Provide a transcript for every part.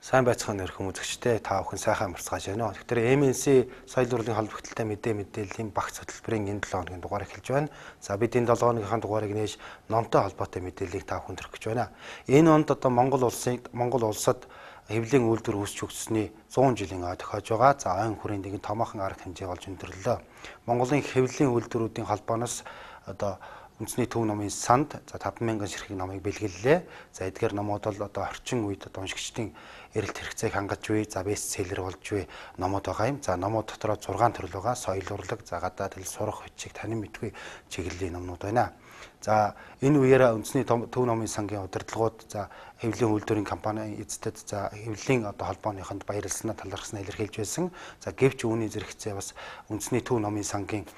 Сайн байцгаана өрхөн үзэгчтэй та бүхэн сайхан амарцгааж байна. Тэгэхээр MNC соёл урлагийн холбогдлолтой мэдээллийн багц хөтөлбөрийн энэ 7 хоногийн дугаар эхэлж байна. За бид энэ 7 хоногийнхаа дугаарыг нээж номтой холбоотой мэдээллийг та бүхэнд хүргэж байна. Энэ онд одоо Монгол улсад хэвлэлийн үйлдвэр үүсч өгсөний 100 жилийн ой тохиож байгаа. За ойн хүрээнд нэгэн томоохон арга хэмжээ болж өндөрлөө. Монголын хэвлэлийн үйлдвэрүүдийн холбооноос одоо үндэсний төв номын санд за 50000 ширхэг номыг бэлгэллээ. За эдгээр номууд бол одоо орчин үед одоо уншигчдын эрэлт хэрэгцээг хангаж буй, за бестселлер болж буй номууд байгаа юм. За номууд дотроо 6 төрөл байгаа. Соёл урлаг, за гадаад хэл сурах бичиг танин мэдгүй чиглэлийн номнууд байна. За энэ үеэр үндэсний төв номын сангийн удирдлагууд за хэвлэлийн үйлдвэрийн компани эздэд за хэвлэлийн одоо холбооныхонд баярлалснаа талархснаа илэрхийлж байсан. За гэвч үүний зэрэгцээ бас үндэсний төв номын сангийн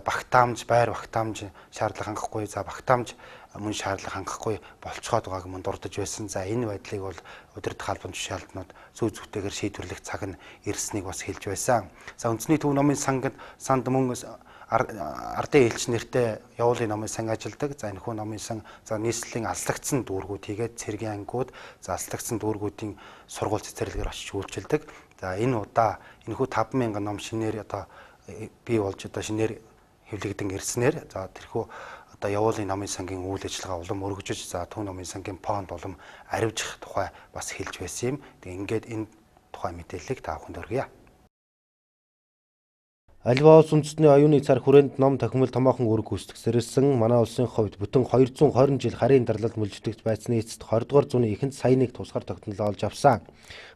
багтаамж, байр багтаамж шаардлага хангахгүй, за багтаамж мөн шаардлага хангахгүй болцоход байгааг мөн дурдж байсан. За энэ байдлыг бол удирдах албан тушаалтнууд зүй зүйтэйгээр шийдвэрлэх цаг нь ирснийг бас хэлж байсан. За үндэсний төв номын санд мөн ардын элч нэртэй явуулын номын сан ажилладаг. За энэхүү номын сан за нийслэлийн алслагдсан дүүргүүд хийгээд цэргийн ангууд, за алслагдсан дүүргүүдийн сургууль цэцэрлэгээр очиж үйлчилдэг. За энэ удаа энэхүү 50000 ном шинээр одоо бий болж одоо шинээр хэвлэгдэн ирснээр за тэрхүү одоо явуулын номын сангийн үйл ажиллагаа улам өргөжөж за төв номын сангийн фонд улам аривжих тухай бас хэлж байсан юм. Тэгээ ингээд энэ тухай мэдээллийг та бүхэнд өргөе. Альва улс үндэстний оюуны цар хүрээнд ном тохимол томоохон үүрэг гүйцэтгсэрсэн манай улсын хувьд бүтэн 220 жил харийн дарлал мөлждөгч байцны эцэст 20 дугаар зууны эхэнд саяныг тусгаар тогтнолоо олж авсан.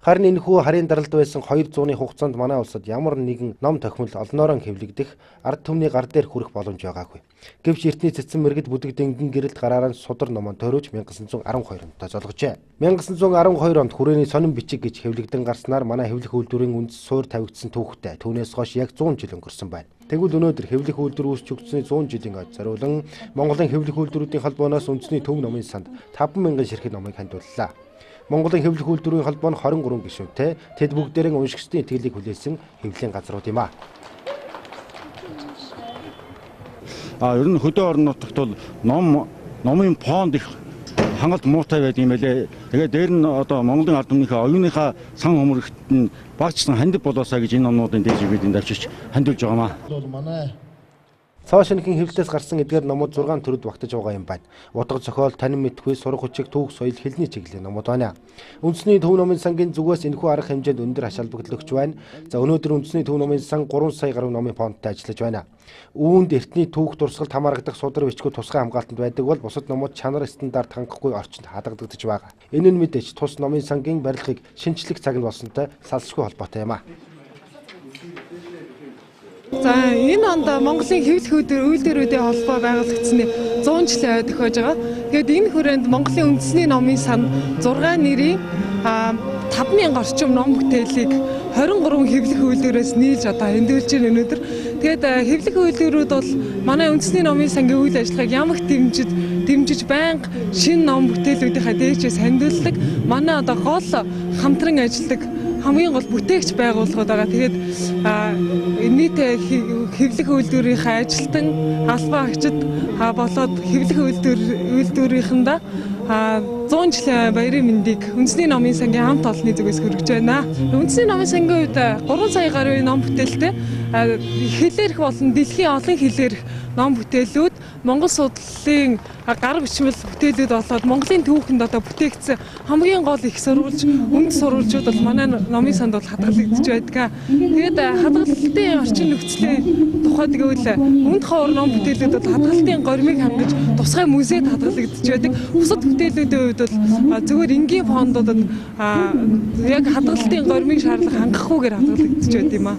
Харин энэхүү харийн даралд байсан 200-ны хугацаанд манай улсад ямар нэгэн ном тохимол олноороо хэвлэгдэх ард түмний гар дээр хүрэх боломж байгаагүй. Гэвч эртний цэцэн мэрэгд бүдэг дэнгэн гэрэлт гараараа судар номон тойрож 1912 онд золгожээ. 1912 онд хүрээний сонин бичиг гэж хэвлэгдэн гарснаар манай хэвлэх үйлдвэрийн үндэс суур тавигдсан түүхтэй түүнээс хойш яг 100 жил өнгөрсөн байна. Тэгвэл өнөөдөр хэвлэх үйлдвэр үүсч өгсөний 100 жилийн ойд зориулан Монголын хэвлэх үйлдвэрүүдийн холбооноос үндэсний төв номын санд 50000 ширхэг номыг хандууллаа. Монголын хэвлэх үйлдвэрийн холбоо нь 23 гишүүнтэй тэд бүгдээрээ уншигчдын итгэлийг хүлээсэн хэвлэлийн газрууд юм а. Ер нь хөдөө орон нутагт бол номын фонд их хангалт муутай байдаг юм байлээ. Тэгээд дээр нь одоо Монголын ард түмнийхээ оюуныхаа сан хөмрөгт нь багцсан хандив болоосаа гэж энэ номнуудын дэж бидийн давчиж хандуулж байгаамаа. Цоо шинхэн хэвлэлээс гарсан эдгээр номууд 6 төрөд багтаж байгаа юм байна. Утга зохиол, танин мэдгүй, сурах хүчиг, түүх, соёл, хэлний чиглэлийн номууд байна. Үндэсний төв номын сангийн зүгээс энэхүү арга хэмжээнд өндөр ачаал бүгдлөгч байна. За өнөөдөр үндэсний төв номын сан 3 сая гаруй номын фондтай ажиллаж байна. Үүнд эртний түүх дурсгалд хамаарагдах судар бичгүүд тусгай хамгаалтанд байдаг бол бусад номууд чанар стандарт хангахгүй орчинд хадгалагдаж байгаа. Энэ нь мэдээж тус номын сангийн барилгыг шинжлэх цаг нь болсонтой салшгүй холбоотой юм а. За энэ онд Монголын хэвлэх үйлдвэрүүдийн холбоо байгуулагдсны 100 жилийн ой тохиож байгаа. Тэгээд энэ хүрээнд Монголын үндэсний номын сан 6 нэрийн 5000 орчим ном бүтээлийг 23 хэвлэх үйлдвэрээс нийлж одоо хөндөөлж байна өнөөдөр. Тэгээд хэвлэх үйлдвэрүүд бол манай үндэсний номын сангийн үйл ажиллагааг ямагт дэмжиж байнга шинэ ном бүтээлүүдийнхаа дээжээс хандуулдаг. Манай одоо гол хамтран ажилладаг хамгийн гол бүтээгч байгууллагууд байгаа. Тэгээд нийт хэвлэх үйлдвэрийнхээ ажилтан албан агчид болоод хэвлэх үйлдвэрийнхэндээ 100 жилийн баярын мэндийг үндэсний номын сангийн хамт олонны зүгээс хүргэж байна. Үндэсний номын сангийн үед 3 сая гаруй ном бүтээлтэй хэлээрх болон дэлхийн олон хэлээрх ном бүтээлүүд Монгол судлалын гар бичмэл бүтээлүүд болоод Монголын түүхэнд одоо бүтээгдсэн хамгийн гол их үндэс сурвалжууд бол манай номын санд бол хадгалагдж байдаг. Тэгээд хадгалтын орчин нөхцөлийн тухайд гэвэл үнд ховор ном бүтээлүүд бол хадгалтын гормыг хангаж тусгай музейд хадгалагдж байдаг. Бусад бүтээлүүдийн үед бол зөвхөн энгийн фондуудад яг хадгалтын гормыг шаардлага хангахгүйгээр хадгалагдж байдаг юм а.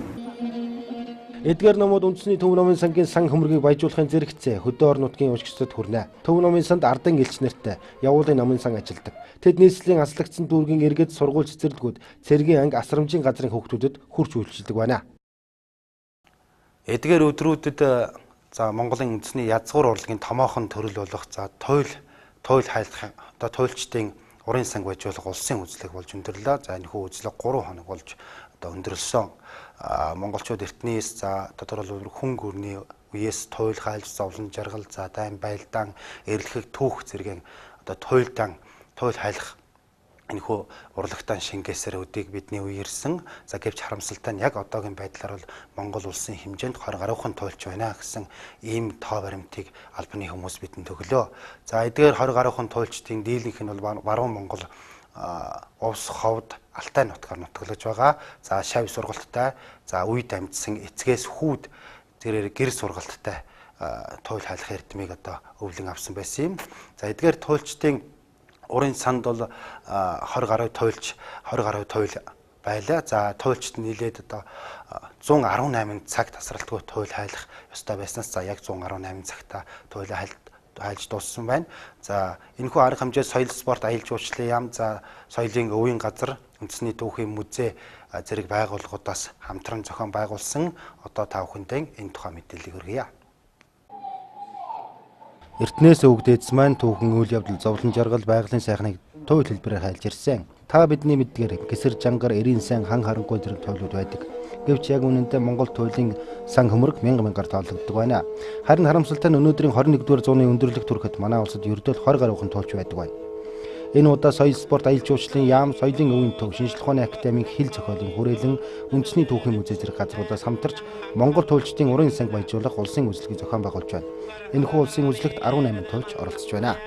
Эдгээр номууд үндэсний төв номын сангийн сан хөмрөгийг баяжуулахын зэрэгцээ хөдөө орон нутгийн уншигчдад хүрнэ. Төв номын санд ардын элч нэртэй явуулын номын сан ажилладаг. Тэд нийслэлийн аслагдсан дүүргийн иргэд сургууль цэцэрлэгүүд, цэргийн анги, асрамжийн газрын хүүхдүүдэд хүрч үйлчилдэг байна. Эдгээр өдрүүдэд за Монголын үндэсний язгуур урлагийн томоохон төрөл болох за туйл хайлах одоо туйлчдын урын санг баяжуулах улсын үзлэг болж өндөрлөө. За энэхүү үзлэг 3 хоног болж одоо өндөрлсөн. Монголчууд эртнээс за тодорхой хүн гүрний үеэс туйл хайлж зовлон жаргал за дайн байлдаан эрлэхэг түүх зэргийн одоо туйл хайлах энэхүү урлагтаан шингээсээр өдийг бидний үерсэн. За гэвч харамсалтай нь яг одоогийн байдлаар бол Монгол улсын хэмжээнд 20 гаруйхан туйлч байна гэсэн ийм тоо баримтыг албаны хүмүүс бидэнд өглөө. За эдгээр 20 гаруйхан туйлчдын дийлэнх нь бол баруун Монгол Увс, Ховд, Алтай нутгаар нутаглаж байгаа. За шавь сургалттай, за үед амьдсан эцгээс хүүд зэрэг гэр сургалттай туйл хайлах эрдмийг одоо өвлөн авсан байсан юм. За эдгээр туйлчдын урын санд бол 20 гаруй туйлч 20 гаруй туйл байлаа. За туйлчд нийлээд одоо 118 цаг тасралтгүй туйл хайлах ёстой байснаас за яг 118 цагта туйл хайлж дууссан байна. За энэхүү арга хэмжээ соёл спорт аялал жуулчлалын яам, за соёлын өвийн газар, үндэсний түүхийн музей зэрэг байгууллагуудаас хамтран зохион байгуулсан одоо та бүхэндээ энэ тухай мэдээллийг хүргье. Эртнээс өвгдөөс маань түүхэн үйл явдал, зовлон жаргал, байгалийн сайхныг туйл хэлбэрээр хайлж ирсэн. Та бидний мэдгээр гисэр жангар, эрийн сан, хан харанхуй зэрэг туйлууд байдаг. Гэвч яг үнэндээ Монгол туйлын сан хөмрөг мянгаар тоологддог байна. Харин харамсалтай нь өнөөдрийн 21-р зууны өндөрлөг түрэхэд манай улсад ердөө 20 гаруйхан туйлч байдаг байна. Энэ удаа соёл спорт аялал жуулчлалын яам, соёлын өвийн төв, шинжлэх ухааны академийн хил зохиолын хүрээлэн, үндэсний түүхийн музей зэрэг газруудаас хамтарч Монгол туйлчдын урын санг баяжуулах улсын үзлэгийг зохион байгуулж байна. Энэхүү улсын үзлэгт 18 туйлч оролцож байна.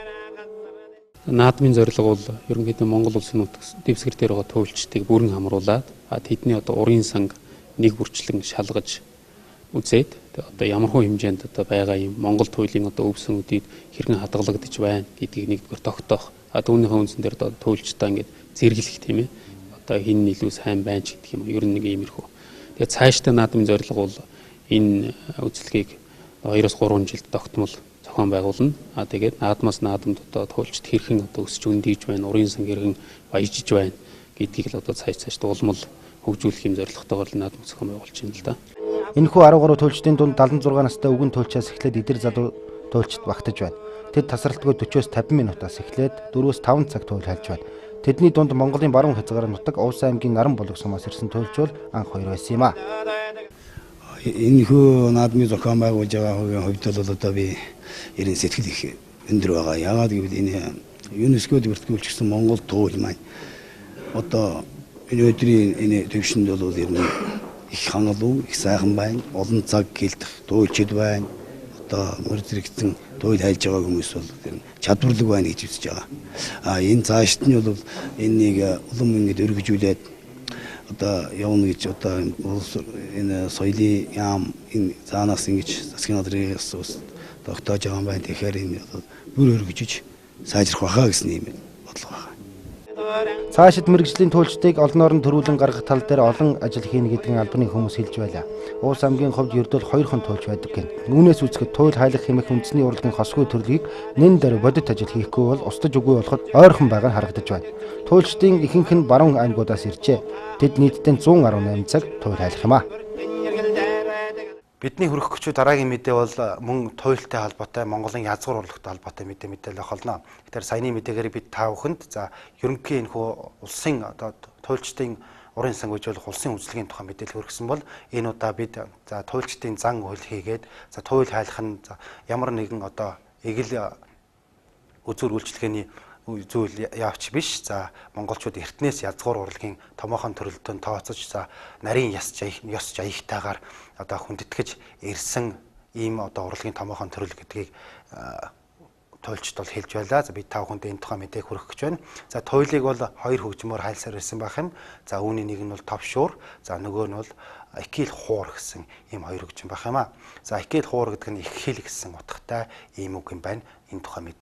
Наадмын зорилго бол ерөнхийдөө Монгол улсын нутагс дэвсгэр дээр байгаа туйлчдыг бүрэн хамруулад тэдний одоо урын санг нэг бүрчлэн шалгаж үзээд одоо ямархуу хэмжээнд одоо байгаа юм Монгол туйлын одоо өвсөн үдийг хэрхэн хадгалагдаж байна гэдгийг нэгдүгээр тогтоох. Түүнийхээ үндсэн дээр одоо туйлчдаа ингээд зэрэглэх тийм ээ. Одоо хин илүү сайн байна ч гэдэг юм. Ер нь нэг иймэрхүү. Тэгээд цаашдаа наадмын зорилго бол энэ үзлэгийг 2-3 жилд тогтмол зохион байгуулна. Тэгээд наадмаас наадамд одоо туйлчд хэрхэн одоо өсч өндийж байна, урын сан хэрхэн баяжиж байна гэдгийг л одоо цаашд улмал хөгжүүлэх юм зорилготойгоор наадам зохион байгуулж байна л да. Энэхүү 13 туйлчдын дунд 76 настай өвгөн туйлчаас эхлээд эдэр залуу туйлчид багтаж байна. Тэд тасралтгүй 40-оос 50 минутаас эхлээд 4-өөс 5 цаг туйл хайлж байна. Тэдний дунд Монголын баруун хязгаар нутаг Увс аймгийн Наран болог сумаас ирсэн туйлч бол анх хоёр байсан юм а. Энэхүү наадмыг зохион байгуулж байгаа хувьд бол одоо би ерэн сэтгэл их өндөр байгаа. Яагаад гэвэл энэ ЮНЕСКОд бүртгүүлчихсэн Монгол туйл маань одоо энэ өдрийн энэ төвшөнд бол ер нь их хангалуун, их сайхан байна. Олон цаг гэлдэх туйлчид байна. Одоо мөр зэрэгцэн туйл хайлж байгаа хүмүүс бол чадварлаг байна гэж үзэж байгаа. Энэ цаашд нь бол энэнийг улам ингэж өргөжүүлээд одоо явна гэж одоо энэ соёлын яам энэ заанаас ингэж засгийн газрынаас тогтоож байгаа юм байна. Тэгэхээр энэ бүр өргөжиж сайжрах байхаа гэсэн юм бодлого байна. Цаашид мэрэгжлийн туйлчдыг олноор нь төрүүлэн гаргах тал дээр олон ажил хийнэ гэдгийг албаны хүмүүс хэлж байлаа. Увс аймгийн хувьд ердөө 2 хон туйлч байдаг гэн. Үүнээс үзэхэд туйл хайлах хэмээх үндэсний урлагийн хосгүй төрлийг нэн дээр бодит ажил хийхгүй бол устдаж үгүй болоход ойрхон байгаа нь харагдаж байна. Туйлчдын ихэнх нь баруун аймагуудаас иржээ. Тэд нийтдээ 118 цаг туйл хайлах юм а. Бидний хүрэх гэж дараагийн мэдээ бол мөн туйлтай холбоотой Монголын язгуур урлагтай холбоотой мэдээлэл авах болно. Тэгэхээр саяны мэдээгээр бид та бүхэнд за ерөнхий энэхүү улсын одоо туйлчдын урын сан bijүүлэх улсын үзлэгийн тухай мэдээлэл хүргэсэн бол энэ удаа бид за туйлчдын зан үйл хийгээд за туйл хайлах нь за ямар нэгэн одоо эгэл үзүр үйлчлэгээний зүйл явч биш. За монголчууд эртнээс язгуур урлагийн томоохон төрөлтөнд тооцож за нарийн ёс жаягтайгаар одоо хүндэтгэж ирсэн ийм одоо урлагийн томоохон төрөл гэдгийг туйлчд бол хэлж байлаа. За би та бүхэнд энэ тухай мэдээг хүргэх гэж байна. За туйлыг бол хоёр хөгжмөөр хайлсаар ирсэн байх юм. За үүний нэг нь бол товшуур, за нөгөө нь бол акил хуур гэсэн ийм хоёр хөгжим байх юм а. За акил хуур гэдэг нь их хэл гэсэн утгатай ийм үг юм байна. Энэ тухай